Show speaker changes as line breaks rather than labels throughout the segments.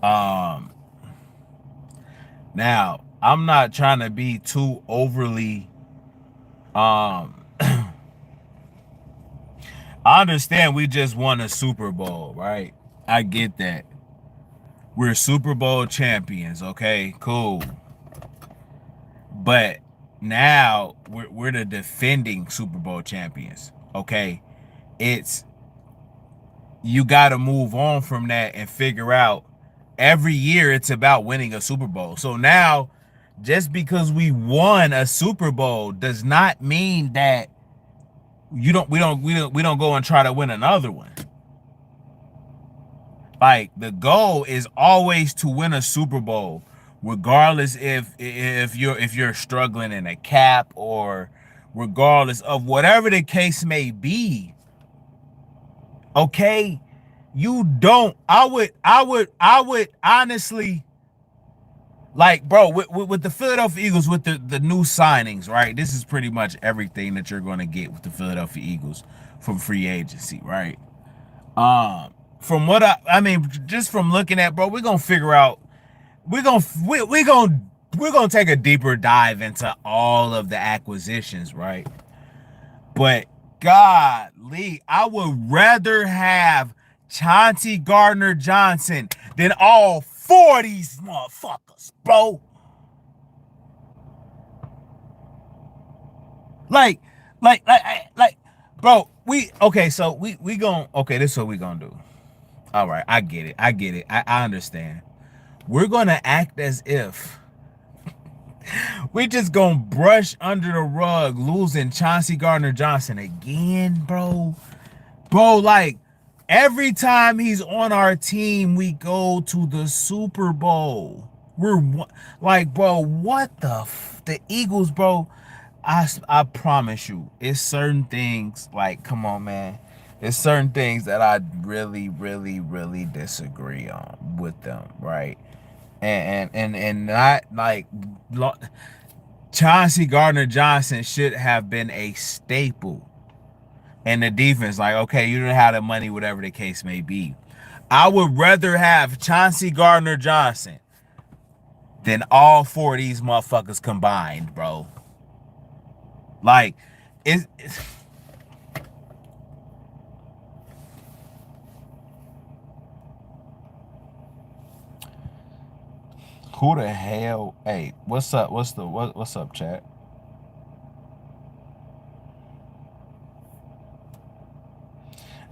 Um, Now I'm not trying to be too overly. Um, I understand we just won a Super Bowl, right? I get that. We're Super Bowl champions. Okay, cool. But now we're the defending Super Bowl champions. Okay, it's you got to move on from that and figure out every year it's about winning a Super Bowl. So now, just because we won a Super Bowl does not mean that we don't go and try to win another one. Like the goal is always to win a Super Bowl, regardless if you're struggling in a cap or regardless of whatever the case may be. Okay, you don't. I would honestly, like, bro, with the Philadelphia Eagles, with the new signings, right? This is pretty much everything that you're going to get with the Philadelphia Eagles from free agency, right? From what I mean, just from looking at, bro, we're gonna figure out. We're gonna take a deeper dive into all of the acquisitions, right? But golly, I would rather have Chauncey Gardner-Johnson than all four of these motherfuckers, bro. Like, like, bro. We okay. So we gon' okay. This is what we gonna do. All right, I get it. I get it. I understand. We're gonna act as if we just gonna brush under the rug losing Chauncey Gardner-Johnson again, bro. Bro, like every time he's on our team, we go to the Super Bowl. We're like, bro, what the Eagles, bro? I promise you, it's certain things like, come on, man. It's certain things that I really, really, really disagree on with them, right? And not like Chauncey Gardner-Johnson should have been a staple in the defense. Like, okay, you don't have the money, whatever the case may be. I would rather have Chauncey Gardner-Johnson than all four of these motherfuckers combined, bro. Like, it's who the hell? Hey, what's up? What's up, chat?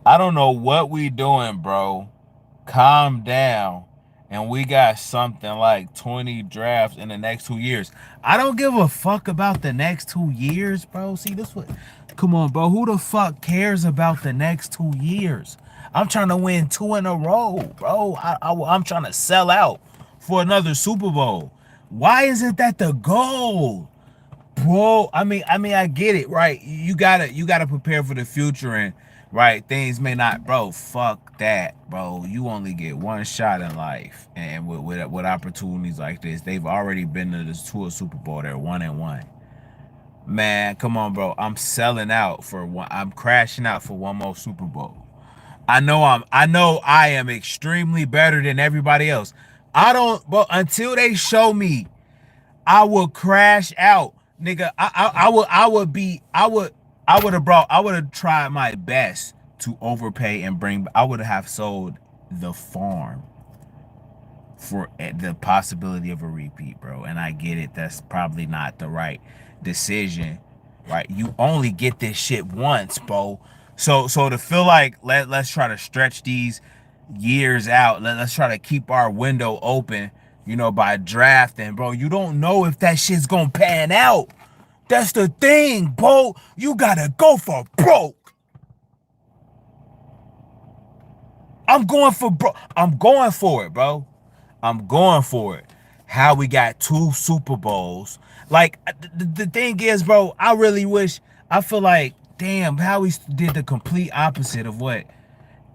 I don't know what we doing, bro. Calm down. And we got something like 20 drafts in the next 2 years. I don't give a fuck about the next 2 years, bro. See, this what. Come on, bro. Who the fuck cares about the next 2 years? I'm trying to win two in a row, bro. I'm trying to sell out for another Super Bowl. Why isn't that the goal? Bro, I mean, I get it, right? You gotta prepare for the future, and right, things may not, bro. Fuck that, bro. You only get one shot in life, and with opportunities like this, they've already been to a Super Bowl. They're 1-1. Man, come on, bro. I'm selling out for one. I'm crashing out for one more Super Bowl. I know I am extremely better than everybody else. I don't, but until they show me I would crash out, nigga. I would have tried my best to overpay and bring. I would have sold the farm for the possibility of a repeat, bro. And I get it. That's probably not the right decision, right? You only get this shit once, bro. So to feel like let's try to stretch these years out. Let's try to keep our window open, by drafting, bro. You don't know if that shit's gonna pan out. That's the thing, bro. You gotta go for broke. I'm going for bro. I'm going for it, bro. I'm going for it. How we got two Super Bowls. Like the thing is, bro, I really wish. I feel like, damn, how we did the complete opposite of what.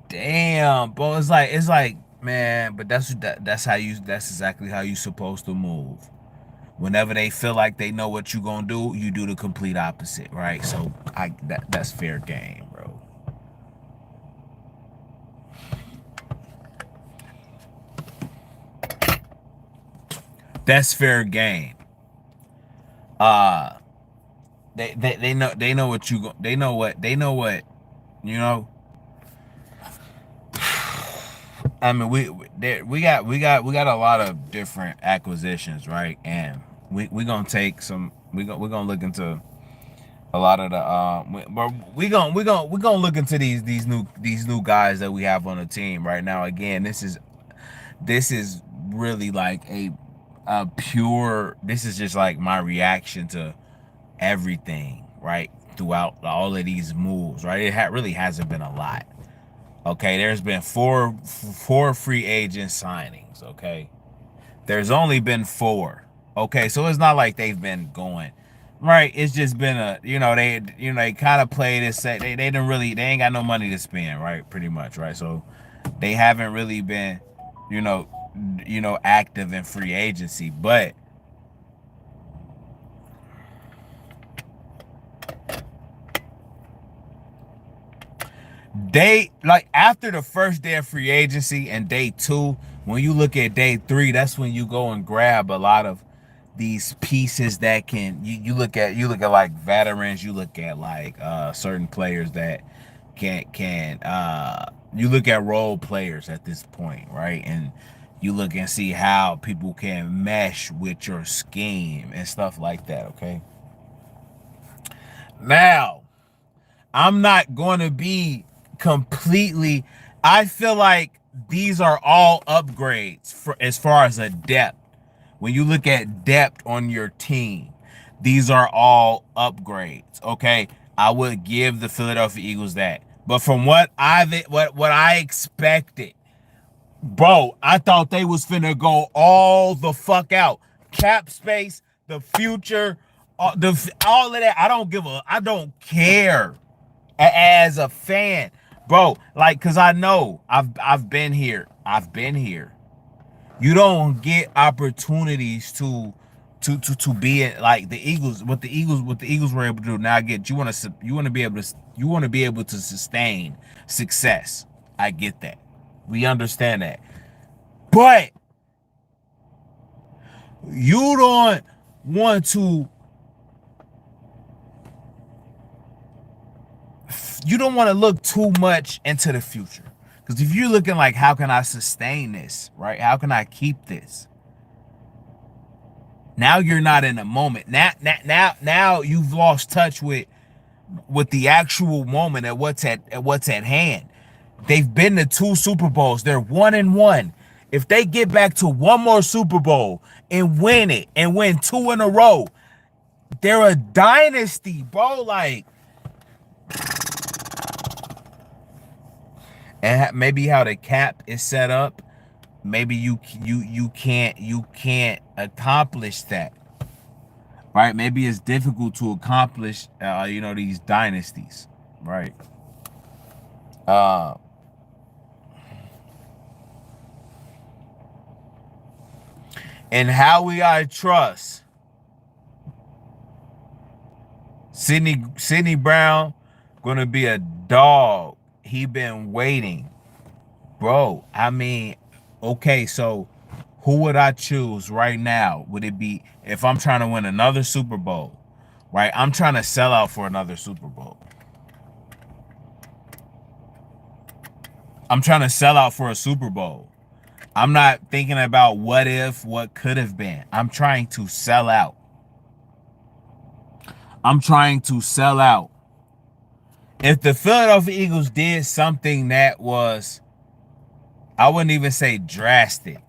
Damn, bro. It's like, man. But that's exactly how you supposed to move. Whenever they feel like they know what you gonna do, you do the complete opposite, right? So that's fair game, bro. That's fair game. Uh, they know what you go. They know what you know. I mean, we got a lot of different acquisitions, right? And we gonna take some. We're gonna look into a lot of the but we gonna look into these new guys that we have on the team right now. Again, this is really like a pure. This is just like my reaction to everything, right? Throughout all of these moves, right? It really hasn't been a lot. Okay, there's been four free agent signings. Okay, there's only been four. Okay, so it's not like they've been going right. It's just been they kind of play this set. They didn't really, they ain't got no money to spend, right? Pretty much, right? So they haven't really been you know active in free agency, but they like after the first day of free agency and day two, when you look at day three, that's when you go and grab a lot of these pieces that can you look at like veterans, you look at like certain players that can you look at role players at this point, right? And you look and see how people can mesh with your scheme and stuff like that. Okay, now I'm not going to be completely. I feel like these are all upgrades for as far as a depth. When you look at depth on your team, these are all upgrades. Okay, I would give the Philadelphia Eagles that. But from what I expected, bro, I thought they was finna go all the fuck out. Cap space, the future, all of that. I don't care as a fan, bro. Like, cause I know I've been here. I've been here. You don't get opportunities to be it like the Eagles. What the Eagles were able to do. Now I get you want to be able to sustain success. I get that. We understand that. But you don't want to look too much into the future. Because if you're looking like, how can I sustain this, right? How can I keep this? Now you're not in the moment. Now you've lost touch with the actual moment at what's at hand. They've been to 2 Super Bowls. They're 1-1. If they get back to one more Super Bowl and win it and win 2 in a row, they're a dynasty, bro. Like, and maybe how the cap is set up, maybe you can't accomplish that, right? Maybe it's difficult to accomplish, these dynasties, right? Uh, and how we gotta trust Sidney Brown, gonna be a dog. He been waiting, bro. I mean, okay, so who would I choose right now? Would it be if I'm trying to win another Super Bowl, right? I'm trying to sell out for another Super Bowl. I'm trying to sell out for a Super Bowl. I'm not thinking about what if, what could have been. I'm trying to sell out. I'm trying to sell out. If the Philadelphia Eagles did something that was, I wouldn't even say drastic,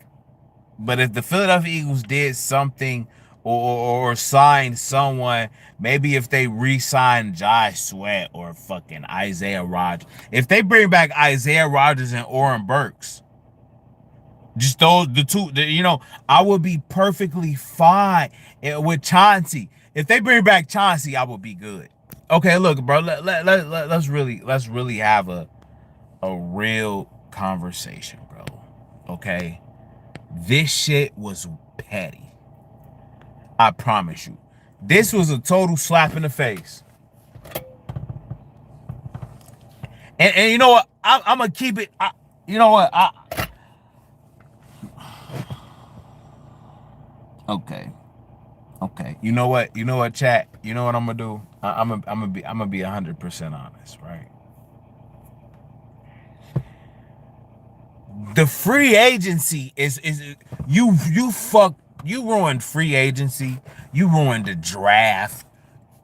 but if the Philadelphia Eagles did something or signed someone, maybe if they re-signed Josh Sweat or fucking Isaiah Rodgers, if they bring back Isaiah Rodgers and Oren Burks, just the two, I would be perfectly fine with Chauncey. If they bring back Chauncey, I would be good. Okay, look, bro. Let's really have a real conversation, bro. Okay, this shit was petty. I promise you, this was a total slap in the face. And you know what? I'm gonna keep it. You know what? Okay. Okay. You know what? You know what, chat? You know what I'm gonna do? I'm gonna be 100% honest, right? The free agency is you ruined free agency. You ruined the draft.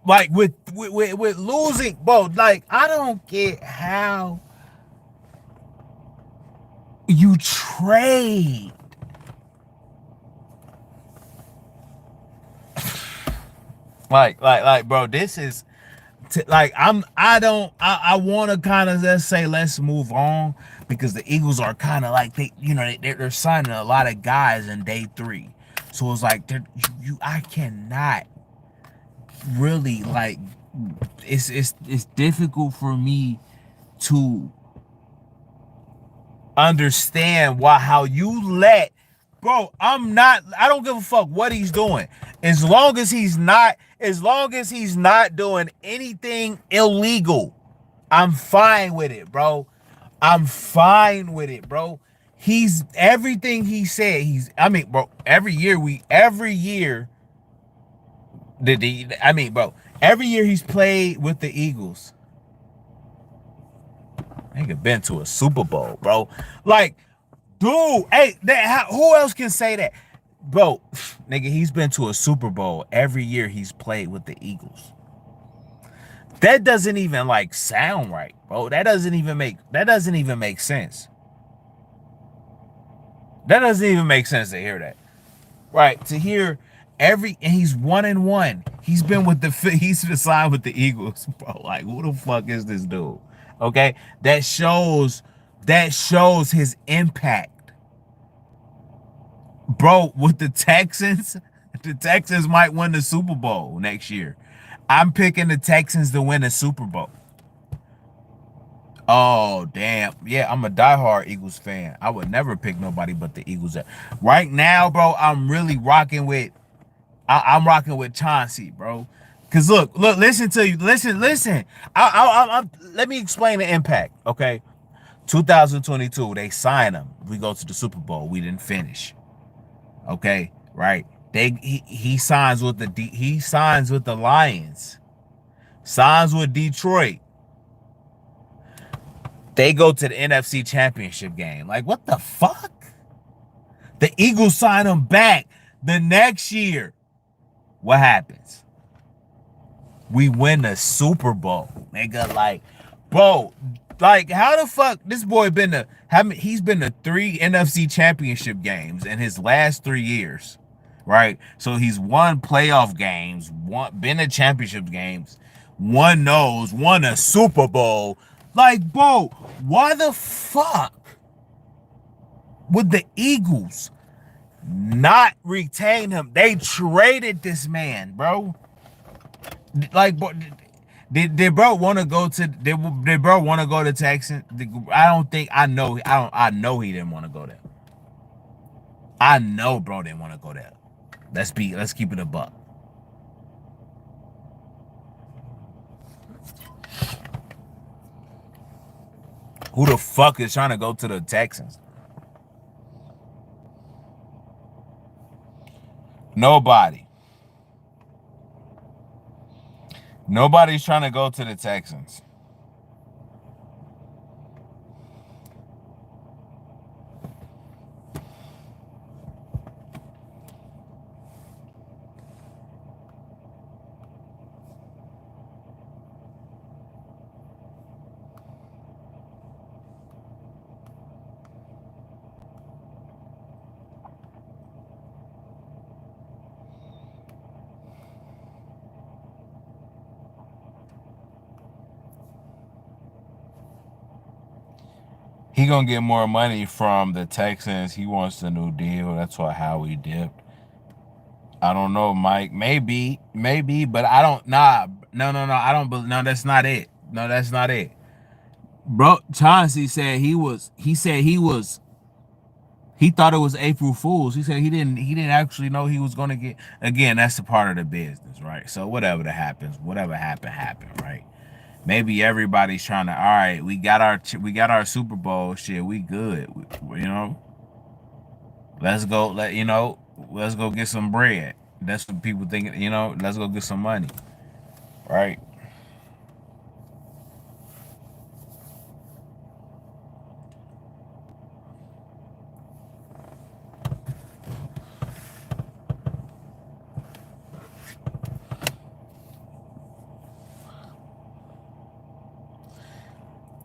Like with losing, bro. Like I don't get how you trade. Bro. This is like I want to kind of just say let's move on because the Eagles are kind of like they're signing a lot of guys in day three, so it's like I cannot really like it's difficult for me to understand why how you let bro. I don't give a fuck what he's doing as long as he's not doing anything illegal. I'm fine with it, bro. I'm fine with it, bro. He's everything he said. Bro, every year bro, every year he's played with the Eagles. Nigga been to a Super Bowl, bro. Like, dude, hey, who else can say that? Bro, nigga, he's been to a Super Bowl every year he's played with the Eagles. That doesn't even like sound right, bro. That doesn't even make sense. That doesn't even make sense to hear that. Right. To hear and he's 1-1. He's been signed with the Eagles, bro. Like, who the fuck is this dude? Okay. That shows his impact. Bro, with the Texans might win the Super Bowl next year. I'm picking the Texans to win the Super Bowl. Oh, damn. Yeah, I'm a diehard Eagles fan. I would never pick nobody but the Eagles. Right now, bro, I'm really rocking with I'm rocking with Chauncey, bro. Cause look, listen to you. Listen. Let me explain the impact. Okay, 2022, they sign him. We go to the Super Bowl. We didn't finish. Okay, right? He signs with the Lions. Signs with Detroit. They go to the NFC Championship game. Like, what the fuck? The Eagles sign him back the next year. What happens? We win the Super Bowl, nigga. Like, bro, like, how the fuck this boy he's been to 3 NFC Championship games in his last 3 years, right? So he's won playoff games, been to championship games, won a Super Bowl. Like, bro, why the fuck would the Eagles not retain him? They traded this man, bro. Like, did bro want to go to did bro want to go to Texas? I don't think I know he didn't want to go there. I know bro didn't want to go there. Let's keep it a buck. Who the fuck is trying to go to the Texans? Nobody. Nobody's trying to go to the Texans. He gonna get more money from the Texans. He wants the new deal. That's why Howie dipped. I don't know, Mike. Maybe, but I don't. Nah, no. I don't. No, that's not it. No, that's not it. Bro, Chauncey said he was. He said he was. He thought it was April Fools. He said he didn't. He didn't actually know he was gonna get. Again, that's a part of the business, right? So whatever that happens, whatever happened, right? Maybe everybody's trying to. All right, we got our Super Bowl shit. We good. You know. Let's go. let's go get some bread. That's what people think. Let's go get some money, right?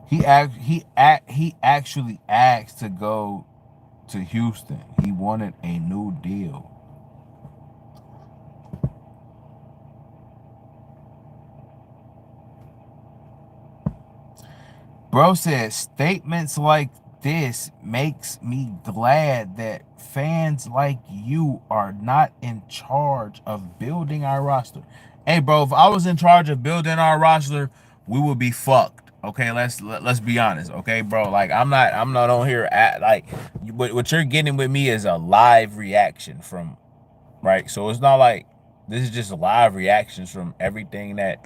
He actually asked to go to Houston. He wanted a new deal. Bro said statements like this makes me glad that fans like you are not in charge of building our roster. Hey, bro, if I was in charge of building our roster, we would be fucked. Okay, let's be honest. Okay, bro, like I'm not on here at like what you're getting with me is a live reaction from right. So it's not like this is just live reactions from everything that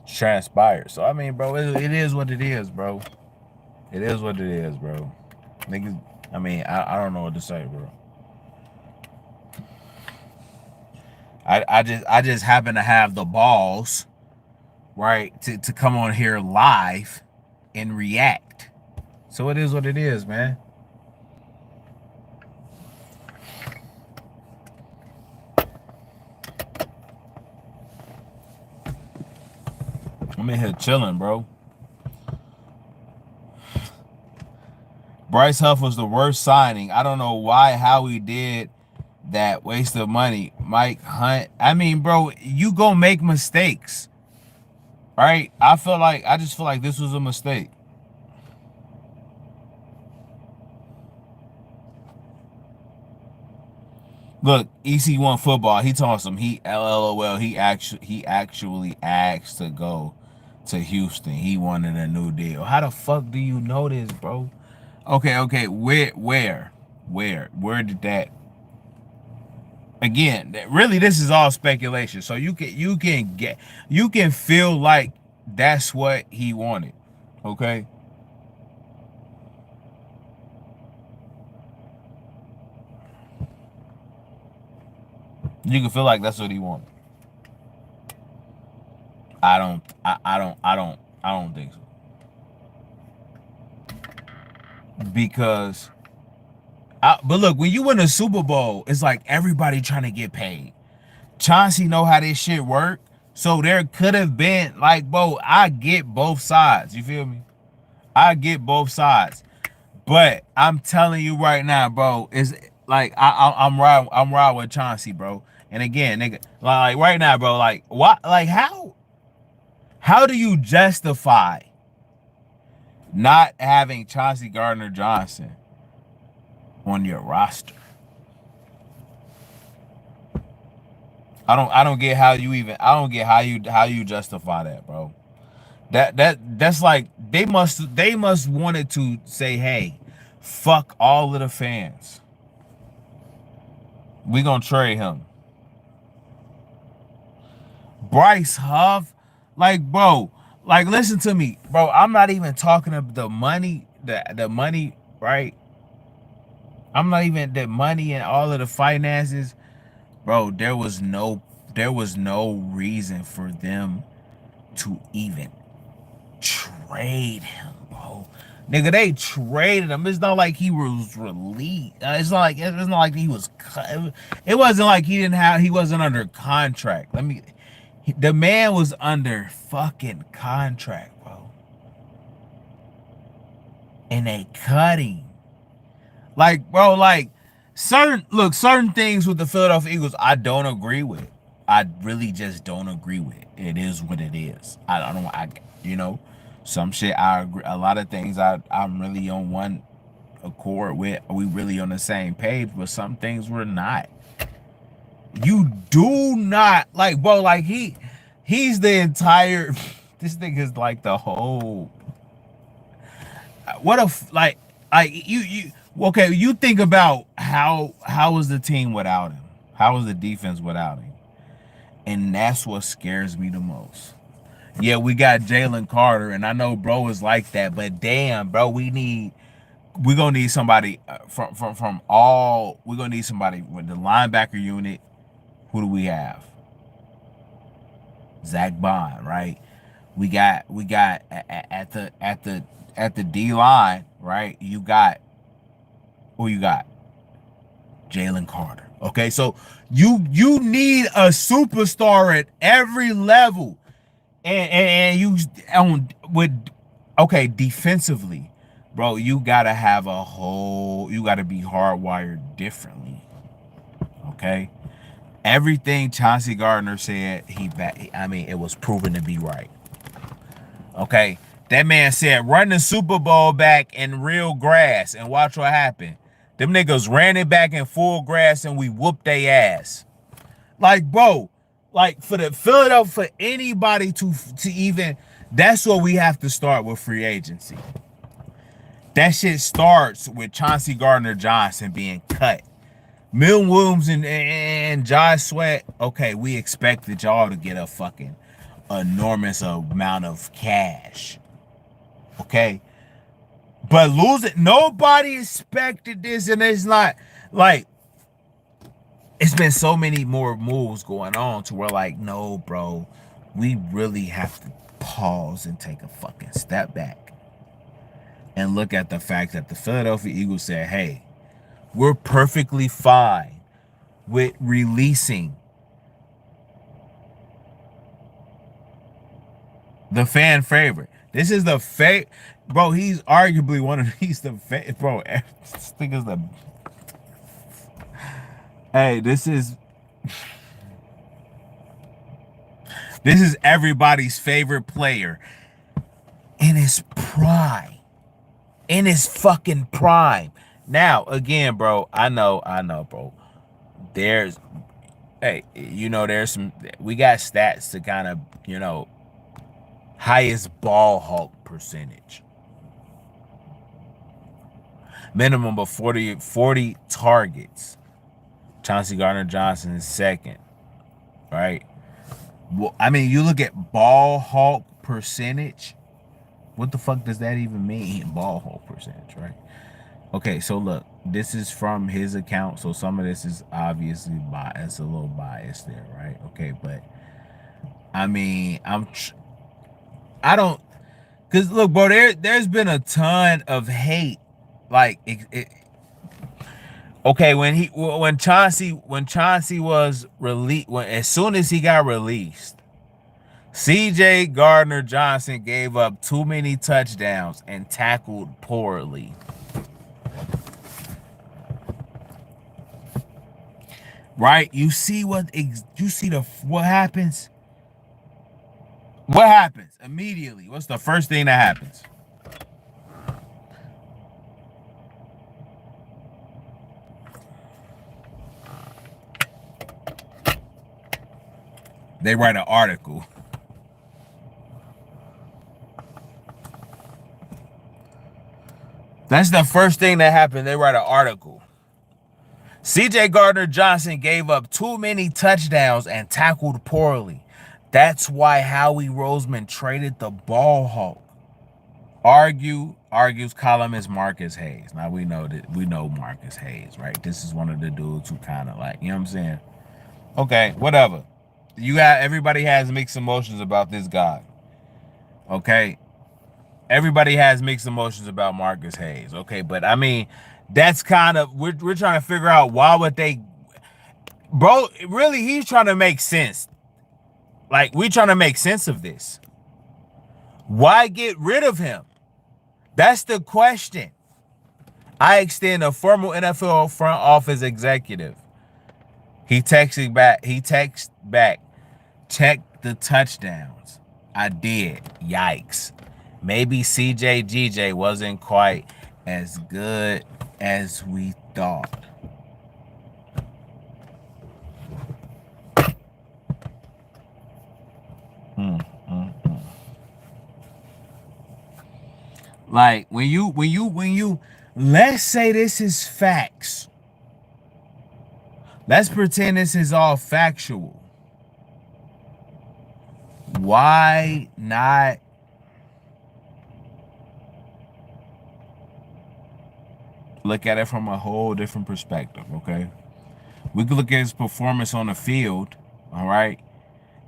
transpired. So I mean, bro, it is what it is, bro. It is what it is, bro. Niggas, I mean, I don't know what to say, bro. I just happen to have the balls, right, to come on here live and react. So it is what it is, man. I'm in here chilling, bro. Bryce Huff was the worst signing. I don't know why Howie did that waste of money. Mike Hunt. I mean, bro, you gonna make mistakes. Right? I just feel like this was a mistake. Look, EC1 football. He told some he LOL. He actually asked to go to Houston. He wanted a new deal. How the fuck do you know this, bro? Okay. Where did that? Again, really, this is all speculation. So you can feel like that's what he wanted. Okay. You can feel like that's what he wanted. I don't think so. Because but look, when you win a Super Bowl, it's like everybody trying to get paid. Chauncey know how this shit work. So there could have been like, bro, I get both sides. You feel me? I get both sides. But I'm telling you right now, bro, is like I'm right with Chauncey, bro. And again, nigga, like right now, bro, like what like how do you justify not having Chauncey Gardner-Johnson on your roster? I don't get how you even I don't get how you justify that, bro. That's like they must wanted to say, hey, fuck all of the fans. We gonna trade him. Bryce Huff, like bro, like listen to me, bro. I'm not even talking about the money, the money, right? I'm not even the money and all of the finances, bro. There was no reason for them to even trade him, bro. Nigga, they traded him. It's not like he was released. It's not like he was cut. It wasn't like he wasn't under contract. The man was under fucking contract, bro. And they cut him. Like, bro, like certain things with the Philadelphia Eagles I don't agree with. I really just don't agree with. It is what it is. I don't you know, some shit I agree, a lot of things I'm really on one accord with. We really on the same page, but some things we're not. You do not like, bro, like he's the entire this thing is like the whole what if like you okay, you think about how was the team without him? How was the defense without him? And that's what scares me the most. Yeah, we got Jalen Carter, and I know bro is like that, but damn, bro, we need we're gonna need somebody from all. We're gonna need somebody with the linebacker unit. Who do we have? Zach Bond, right? We got at the D line, right? You got who you got? Jalen Carter. Okay, so you need a superstar at every level, and you on with okay defensively, bro. You gotta have a whole. You gotta be hardwired differently. Okay, everything Chauncey Gardner said, I mean, it was proven to be right. Okay, that man said, run the Super Bowl back in real grass and watch what happened. Them niggas ran it back in full grass and we whooped their ass. Like, bro, like for the Philadelphia, for anybody to even, that's what we have to start with free agency. That shit starts with Chauncey Gardner-Johnson being cut. Milton Williams and Josh Sweat, okay, we expected y'all to get a fucking enormous amount of cash. Okay? But losing, nobody expected this, and it's not like it's been so many more moves going on to where like, no, bro, we really have to pause and take a fucking step back and look at the fact that the Philadelphia Eagles said, hey, we're perfectly fine with releasing the fan favorite. This is the bro. He's arguably one of bro. This thing is the. Hey, this is everybody's favorite player in his prime, in his fucking prime. Now, again, bro, I know, bro. There's, hey, there's some. We got stats to kind of, highest ball hawk percentage. Minimum of 40 targets. Chauncey Gardner-Johnson is second, right? Well, I mean, you look at ball hawk percentage. What the fuck does that even mean? Ball hawk percentage, right? Okay, so look, this is from his account, so some of this is obviously biased, a little biased there, right? Okay, but I mean, I don't, cause look, bro, there's been a ton of hate, like okay, when Chauncey was released, as soon as he got released, CJ Gardner-Johnson gave up too many touchdowns and tackled poorly. Right? You see what happens? What happens immediately? What's the first thing that happens? They write an article. That's the first thing that happened. They write an article. CJ Gardner-Johnson gave up too many touchdowns and tackled poorly. That's why Howie Roseman traded the ball hawk. Argues columnist Marcus Hayes. Now we know Marcus Hayes, right? This is one of the dudes who kind of like, you know what I'm saying? Okay, whatever. Everybody has mixed emotions about this guy. Okay? Everybody has mixed emotions about Marcus Hayes. Okay, but I mean, that's kind of we're trying to figure out why would they, bro, really he's trying to make sense. Like, we trying to make sense of this. Why get rid of him? That's the question. I extend a formal NFL front office executive. He texted back, check the touchdowns. I did. Yikes. Maybe CJ wasn't quite as good as we thought. Like when you let's say this is facts. Let's pretend this is all factual. Why not? look at it from a whole different perspective, okay? We could look at his performance on the field, all right?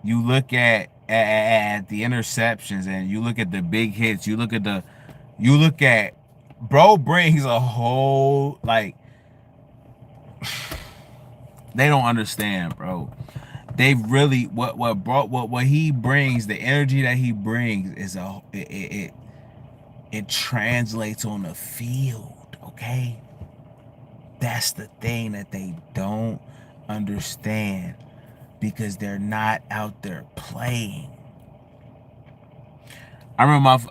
You look at the interceptions and you look at the big hits, you look at bro brings a whole like they don't understand, bro. They really what he brings, the energy that he brings is it translates on the field, okay? That's the thing that they don't understand because they're not out there playing. I remember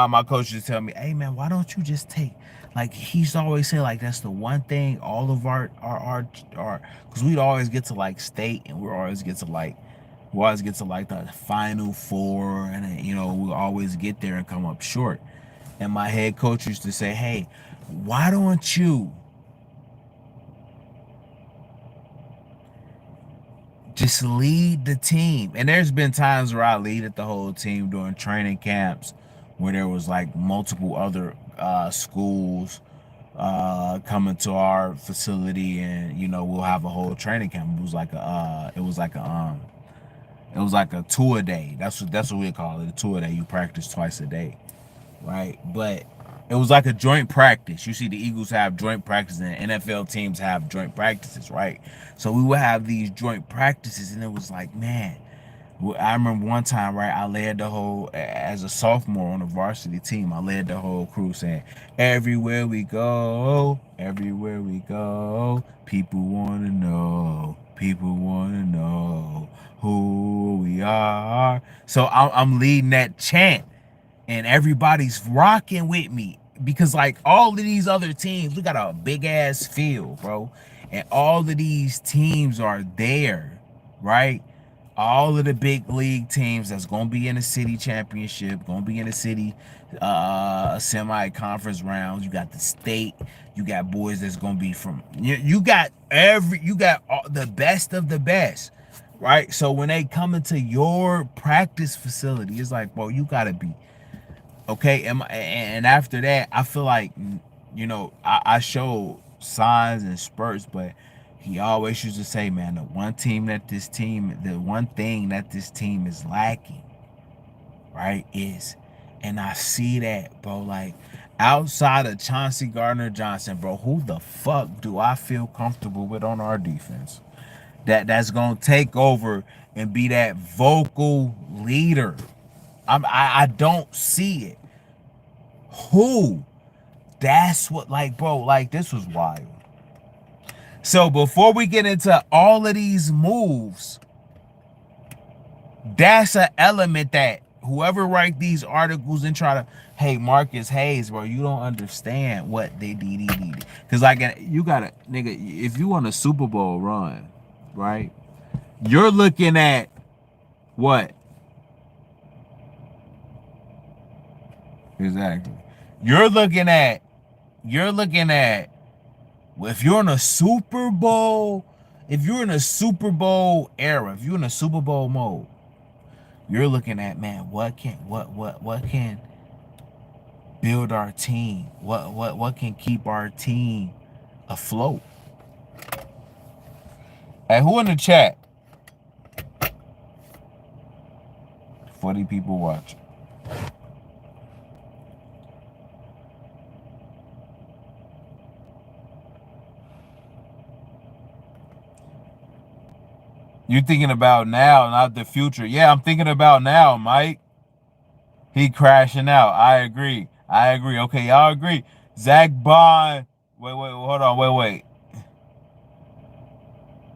my coach just tell me, "Hey man, why don't you just take like he used to always say like that's the one thing all of our because we'd always get to like state and we always get to like the final four and then, we always get there and come up short." And my head coach used to say, "Hey, why don't you just lead the team?" And there's been times where I leaded the whole team during training camps where there was like multiple other schools coming to our facility, and we'll have a whole training camp. It was like a tour day. That's what we call it, a tour day. You practice twice a day, right? But it was like a joint practice. You see, the Eagles have joint practices and NFL teams have joint practices, right? So we would have these joint practices, and it was like, man, I remember one time, right? I led the whole, as a sophomore on the varsity team, I led the whole crew saying, everywhere we go, people want to know who we are. So I'm leading that chant, and everybody's rocking with me because like all of these other teams, we got a big ass field, bro, and all of these teams are there, right? All of the big league teams that's gonna be in the city championship, gonna be in the city semi-conference rounds. You got the state, you got boys that's gonna be from you got the best of the best, right? So when they come into your practice facility, it's like, bro, you gotta be okay. And after that, I feel like I showed signs and spurts, but he always used to say, man, the one thing that this team is lacking, right, is, and I see that, bro, like outside of Chauncey Gardner-Johnson, bro, who the fuck do I feel comfortable with on our defense? That's gonna take over and be that vocal leader. I don't see it. Who? That's what, like, bro, like this was wild. So before we get into all of these moves, that's an element that whoever write these articles and try to, hey, Marcus Hayes, bro, you don't understand what they did. Because like you gotta, nigga, if you want a Super Bowl run, right? You're looking at what? Exactly. You're looking at if you're in a Super Bowl, if you're in a Super Bowl era, if you're in a Super Bowl mode, you're looking at, man, what can build our team? What can keep our team afloat? Hey, who in the chat? 40 people watching. You're thinking about now, not the future. Yeah, I'm thinking about now, Mike. He crashing out. I agree. Okay, y'all agree. Zach Bond. Hold on. Wait.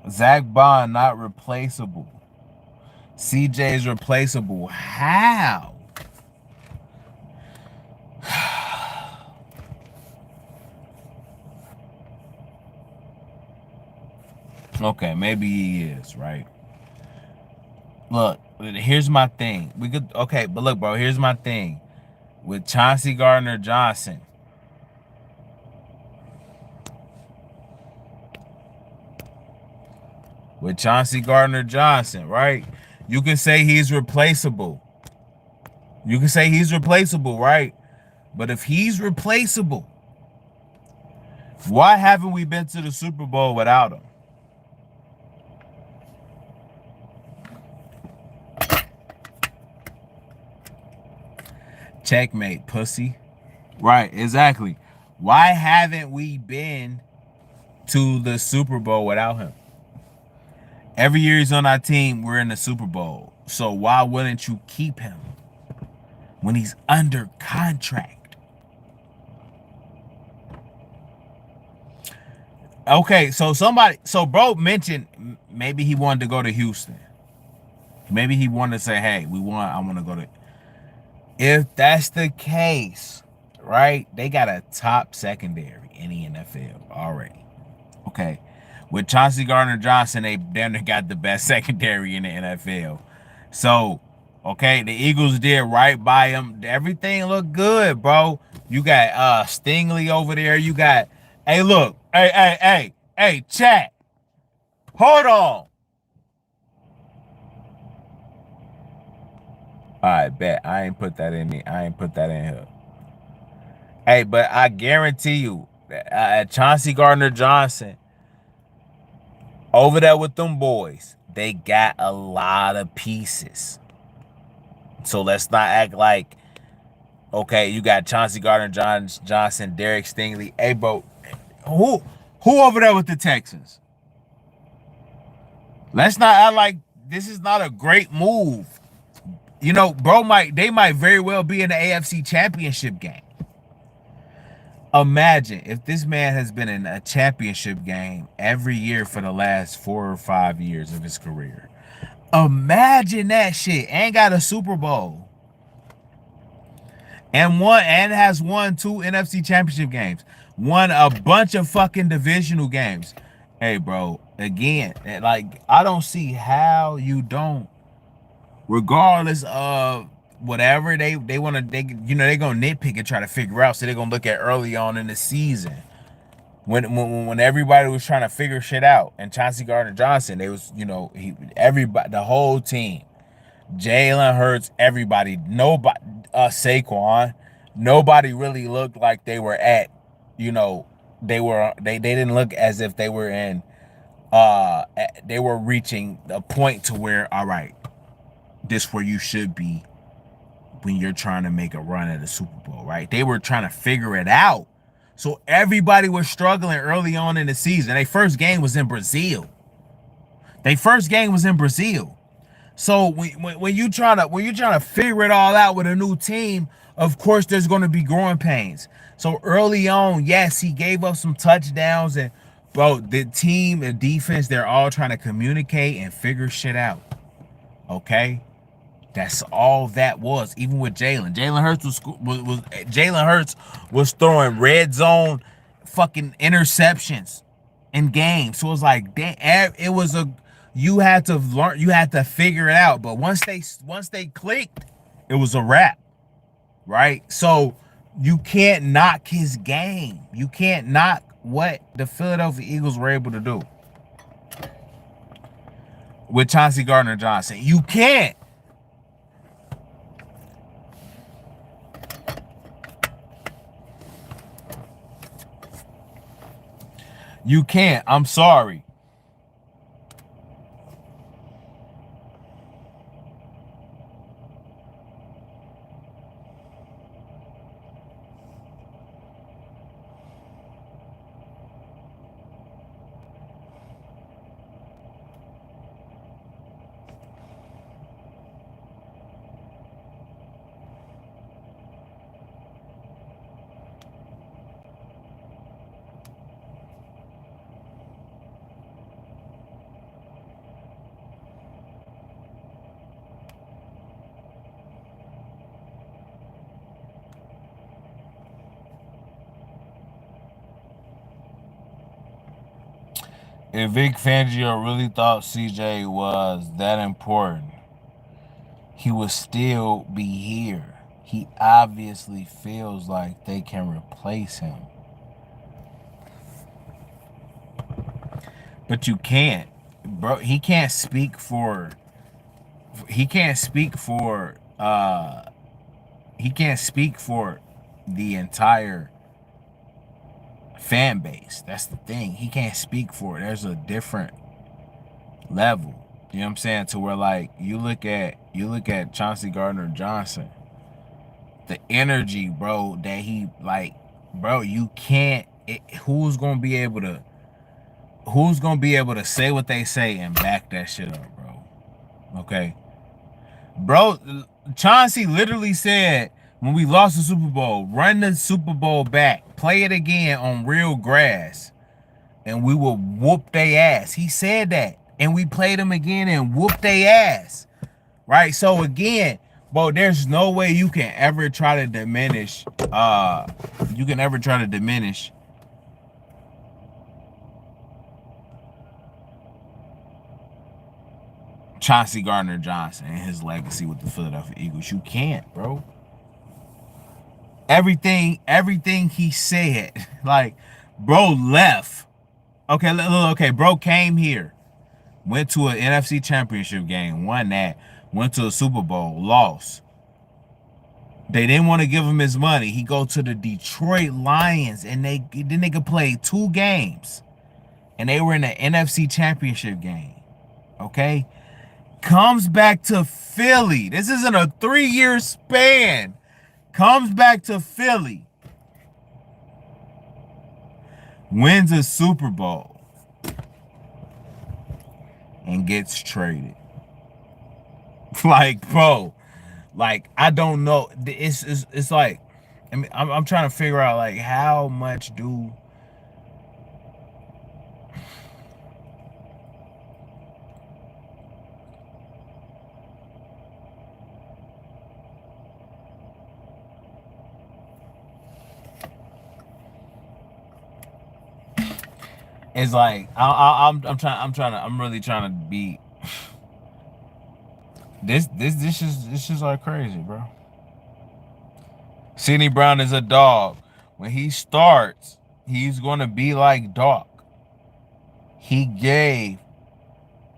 Zach Bond not replaceable. CJ is replaceable. How? Okay, maybe he is, right? Look, here's my thing. But look, bro, here's my thing. With Chauncey Gardner-Johnson. Right? You can say he's replaceable. Right? But if he's replaceable, Why haven't we been to the Super Bowl without him? Checkmate, pussy. Right, exactly. Why haven't we been to the Super Bowl without him? Every year he's on our team, we're in the Super Bowl. So why wouldn't you keep him when he's under contract? Okay, so bro mentioned maybe he wanted to go to Houston. Maybe he wanted to say, hey, I want to go to. If that's the case, right? They got a top secondary in the NFL already. Okay. With Chauncey Gardner-Johnson, they damn near got the best secondary in the NFL. So, okay, the Eagles did right by him. Everything looked good, bro. You got Stingley over there. You got, hey, look, hey, chat. Hold on. All right, bet. I ain't put that in me. I ain't put that in here. Hey, but I guarantee you, Chauncey Gardner-Johnson over there with them boys, they got a lot of pieces. So let's not act like, okay, you got Chauncey Gardner-Johnson, Derek Stingley. Hey, bro, who over there with the Texans? Let's not act like this is not a great move. You know, they might very well be in the AFC Championship game. Imagine if this man has been in a championship game every year for the last 4 or 5 years of his career. Imagine that shit. And got a Super Bowl. And has won 2 NFC championship games. Won a bunch of fucking divisional games. Hey, bro, again, like, I don't see how you don't, regardless of whatever they want to, they're gonna nitpick and try to figure out. So they're gonna look at early on in the season when everybody was trying to figure shit out, and Chauncey Gardner-Johnson, they was, everybody, the whole team, Jalen Hurts, everybody, nobody, Saquon, nobody really looked like they were at, they didn't look as if they were in, they were reaching a point to where, all right, this where you should be when you're trying to make a run at a Super Bowl, right? They were trying to figure it out. So everybody was struggling early on in the season. Their first game was in Brazil. So when you trying to figure it all out with a new team, of course there's going to be growing pains. So early on, yes, he gave up some touchdowns, and bro, the team and defense, they're all trying to communicate and figure shit out. Okay, that's all that was. Even with Jalen Hurts was throwing red zone fucking interceptions in games. So it was like, damn, it was you had to learn, you had to figure it out. But once they clicked, it was a wrap, right? So you can't knock his game. You can't knock what the Philadelphia Eagles were able to do with Chauncey Gardner-Johnson. You can't. You can't. I'm sorry. If Vic Fangio really thought CJ was that important, he would still be here. He obviously feels like they can replace him. But you can't. Bro, he can't speak for he can't speak for the entire fan base. That's the thing. He can't speak for it. There's a different level. You know what I'm saying? To where like you look at Chauncey Gardner-Johnson, the energy, bro, that he like, bro, you can't. Who's gonna be able to say what they say and back that shit up, bro? Okay, bro. Chauncey literally said when we lost the Super Bowl, run the Super Bowl back, play it again on real grass, and we will whoop they ass. He said that, and we played them again and whooped they ass. Right. So again, bro, there's no way you can ever try to diminish. You can ever try to diminish Chauncey Gardner-Johnson and his legacy with the Philadelphia Eagles. You can't, bro. Everything he said, like, bro left. Okay, bro came here, went to an NFC Championship game, won that, went to a Super Bowl, lost. They didn't want to give him his money. He go to the Detroit Lions, and they could play 2 games, and they were in the NFC Championship game. Okay, comes back to Philly. This isn't a 3-year span. Comes back to Philly, wins a Super Bowl, and gets traded. Like, bro, like I don't know. It's like, I mean, I'm trying to figure out like how much do it's like I'm really trying to be this is like crazy, bro. Sidney Brown is a dog. When he starts, he's gonna be like Doc. He gave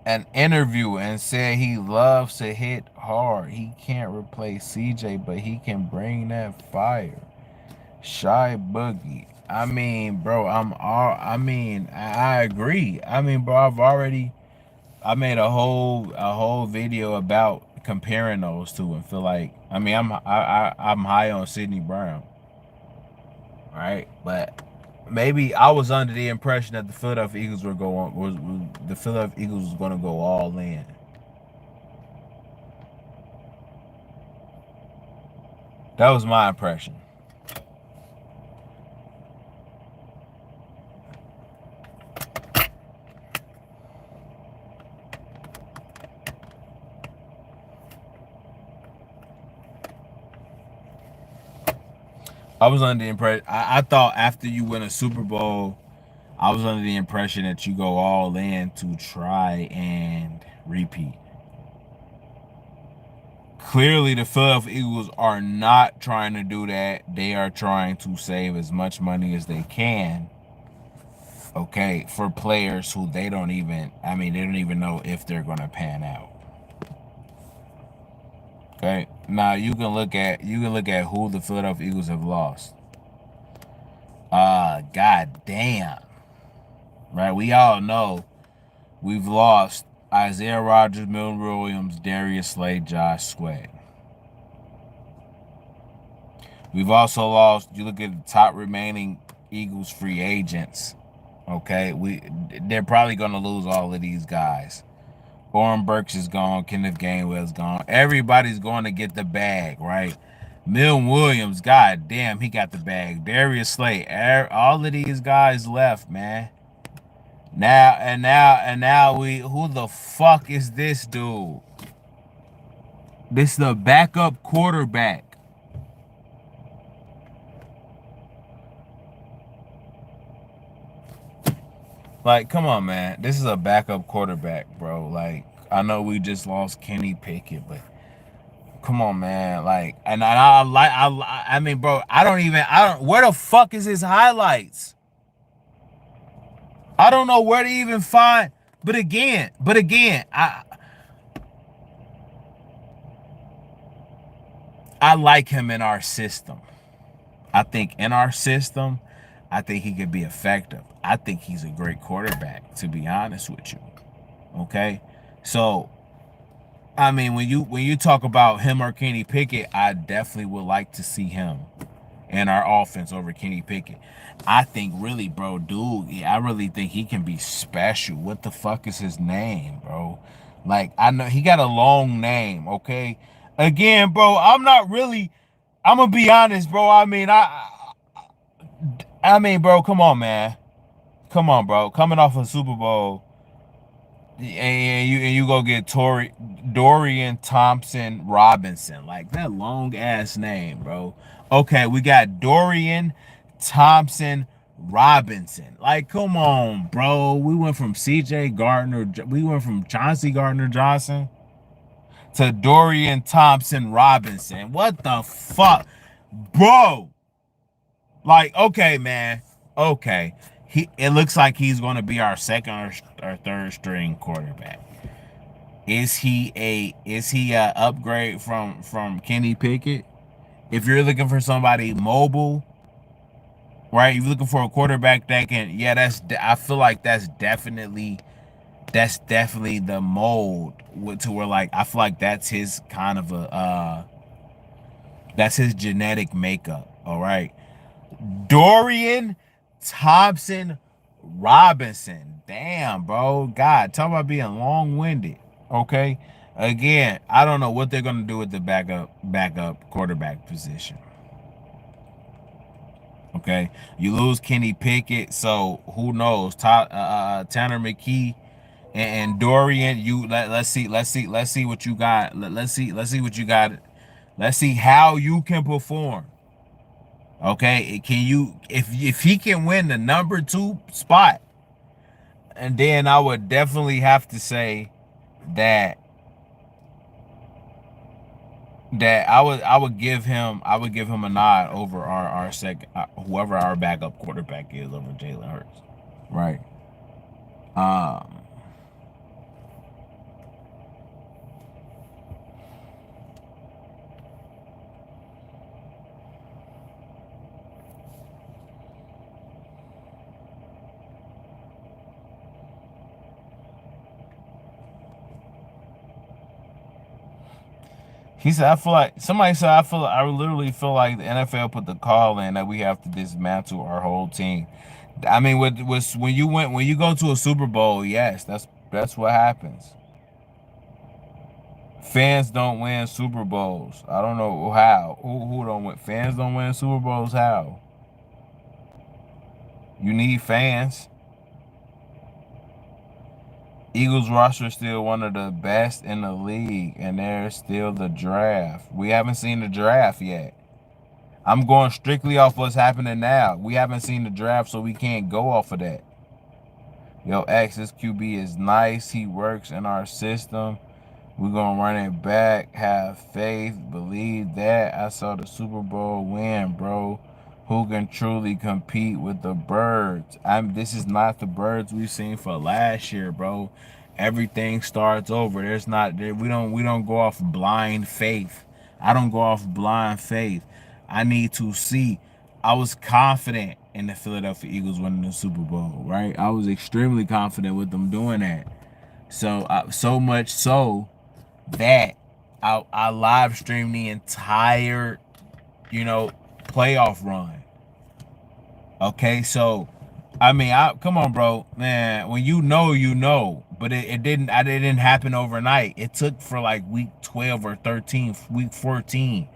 an interview and said he loves to hit hard. He can't replace CJ, but he can bring that fire. Shy Boogie. I mean, bro, I agree. I mean, bro, I made a whole video about comparing those two and feel like, I mean, I'm high on Sidney Brown, right? But maybe I was under the impression that the Philadelphia Eagles were going was the Philadelphia Eagles was going to go all in. That was my impression. I was under the impression. I thought after you win a Super Bowl, I was under the impression that you go all in to try and repeat. Clearly, the Philadelphia Eagles are not trying to do that. They are trying to save as much money as they can, okay, for players who they don't even, I mean, they don't even know if they're going to pan out. Okay. Now you can look at who the Philadelphia Eagles have lost. God damn. Right? We all know we've lost Isaiah Rodgers, Milton Williams, Darius Slay, Josh Sweat. We've also lost, you look at the top remaining Eagles free agents. Okay, they're probably gonna lose all of these guys. Oren Burks is gone, Kenneth Gainwell's gone. Everybody's going to get the bag, right? Milton Williams, god damn, he got the bag. Darius Slay, all of these guys left, man. Now we, who the fuck is this dude? This is the backup quarterback. Like, come on, man. This is a backup quarterback, bro. Like, I know we just lost Kenny Pickett, but come on, man. Like, and I mean, bro, I don't. Where the fuck is his highlights? I don't know where to even find. But again, I like him in our system. I think in our system, I think he could be effective. I think he's a great quarterback, to be honest with you. Okay, so I mean, when you talk about him or Kenny Pickett, I definitely would like to see him in our offense over Kenny Pickett. I think really, bro, dude, yeah, I really think he can be special. What the fuck is his name, bro? Like, I know he got a long name, okay? Again, bro, I'm not really. I'm gonna be honest, bro. I mean, bro, come on, man. Come on, bro. Coming off a Super Bowl, and you go get Dorian Thompson Robinson, like that long ass name, bro. Okay, we got Dorian Thompson Robinson. Like, come on, bro. We went from CJ Gardner, we went from Chauncey Gardner-Johnson to Dorian Thompson Robinson. What the fuck, bro? Like, okay, man. Okay. It looks like he's going to be our second or third string quarterback. Is he a upgrade from Kenny Pickett? If you're looking for somebody mobile, right? You're looking for a quarterback that can, yeah, I feel like that's definitely the mold to where, like, I feel like that's his kind of that's his genetic makeup. All right. Dorian Thompson Robinson. Damn, bro. God, talk about being long-winded. Okay. Again, I don't know what they're gonna do with the backup quarterback position. Okay. You lose Kenny Pickett, so who knows? Tanner McKee and Dorian. Let's see what you got. Let's see what you got. Let's see how you can perform. Okay, can you if he can win the number 2 spot, and then I would definitely have to say that I would give him a nod over our second whoever our backup quarterback is over Jalen Hurts, right? Um, he said, somebody said, I literally feel like the NFL put the call in that we have to dismantle our whole team. I mean, when you go to a Super Bowl, yes, that's what happens. Fans don't win Super Bowls. I don't know how. Who don't win? Fans don't win Super Bowls. How? You need fans. Eagles roster is still one of the best in the league, and there's still the draft. We haven't seen the draft yet. I'm going strictly off what's happening now. We haven't seen the draft, so we can't go off of that. Yo, X, this QB is nice. He works in our system. We're going to run it back. Have faith. Believe that. I saw the Super Bowl win, bro. Who can truly compete with the birds? This is not the birds we've seen for last year, bro. Everything starts over. We don't go off blind faith. I don't go off blind faith. I need to see. I was confident in the Philadelphia Eagles winning the Super Bowl, right? I was extremely confident with them doing that. So much so that I live streamed the entire, you know, playoff run. Okay, so I mean, come on, bro, man. When you know, you know. But it didn't. It didn't happen overnight. It took for like week 12 or 13, week 14,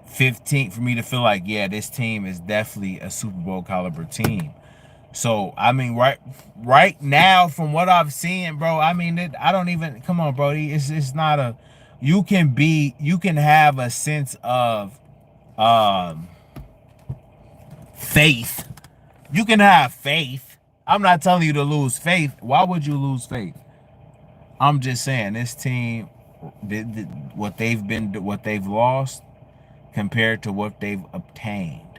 15 for me to feel like, yeah, this team is definitely a Super Bowl caliber team. So I mean, right now, from what I've seen, bro, I mean, I don't even come on, bro. It's not a. You can have a sense of um faith. You can have faith. I'm not telling you to lose faith. Why would you lose faith? I'm just saying this team, what they've lost compared to what they've obtained.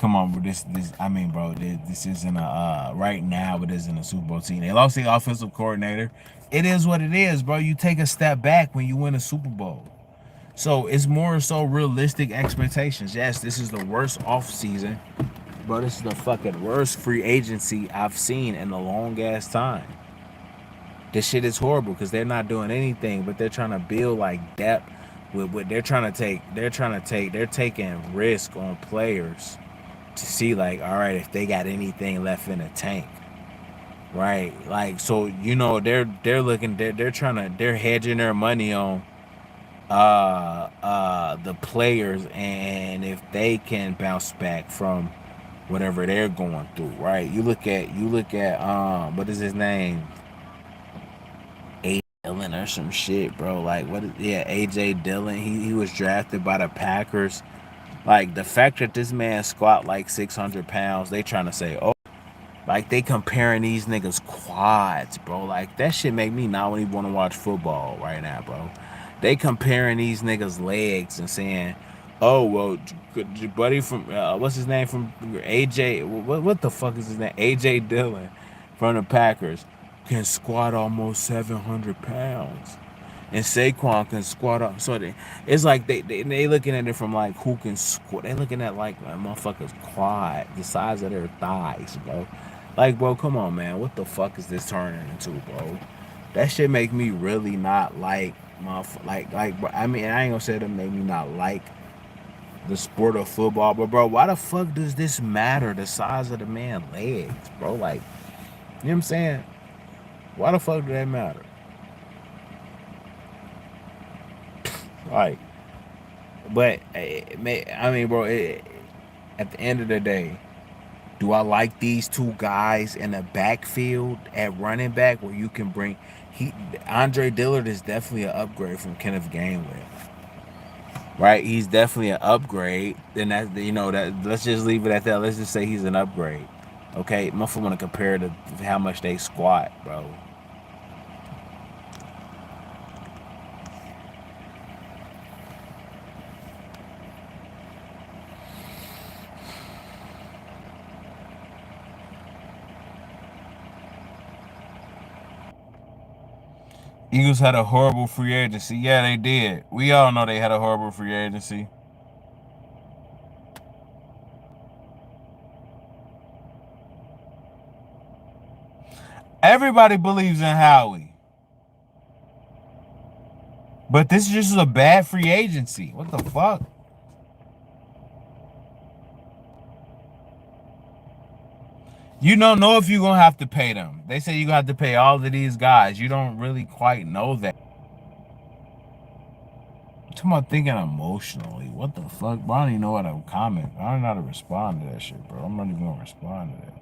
Come on, bro. I mean, bro, this isn't a right now. It isn't a Super Bowl team. They lost the offensive coordinator. It is what it is, bro. You take a step back when you win a Super Bowl. So it's more so realistic expectations. Yes, this is the worst off season, but this is the fucking worst free agency I've seen in a long ass time. This shit is horrible because they're not doing anything, but they're trying to build like depth with what they're trying to take. They're taking risk on players to see like, all right, if they got anything left in the tank, right? Like, so they're looking, they're hedging their money on the players and if they can bounce back from whatever they're going through, right? You look at what is his name? Dillon or some shit, bro. Like what? Yeah, AJ Dillon. He was drafted by the Packers. Like the fact that this man squat like 600 pounds, they trying to say, oh, like they comparing these niggas quads, bro. Like that shit make me not even want to watch football right now, bro. They comparing these niggas legs and saying, oh well, buddy from what's his name from AJ? What the fuck is his name? AJ Dillon from the Packers can squat almost 700 pounds, and Saquon can squat up. So it's like they looking at it from like who can squat. They looking at like a motherfucker's quad, the size of their thighs, bro. Like, bro, come on, man. What the fuck is this turning into, bro? That shit make me really not like bro, I mean, I ain't gonna say that make me not like the sport of football, but bro, why the fuck does this matter? The size of the man legs, bro. Like, you know what I'm saying? Why the fuck do that matter? Like, but I mean, bro, at the end of the day, do I like these two guys in the backfield at running back where you can bring he Andre Dillard is definitely an upgrade from Kenneth Gainwell. Right? He's definitely an upgrade. Then that that let's just leave it at that. Let's just say he's an upgrade. Okay, motherfucker want to compare to how much they squat, bro. Eagles had a horrible free agency. Yeah, they did. We all know they had a horrible free agency. Everybody believes in Howie. But this is just a bad free agency. What the fuck? You don't know if you're gonna have to pay them. They say you're gonna have to pay all of these guys. You don't really quite know that. I'm talking about thinking emotionally. What the fuck? Bro, I don't even know how to comment. I don't know how to respond to that shit, bro. I'm not even gonna respond to that.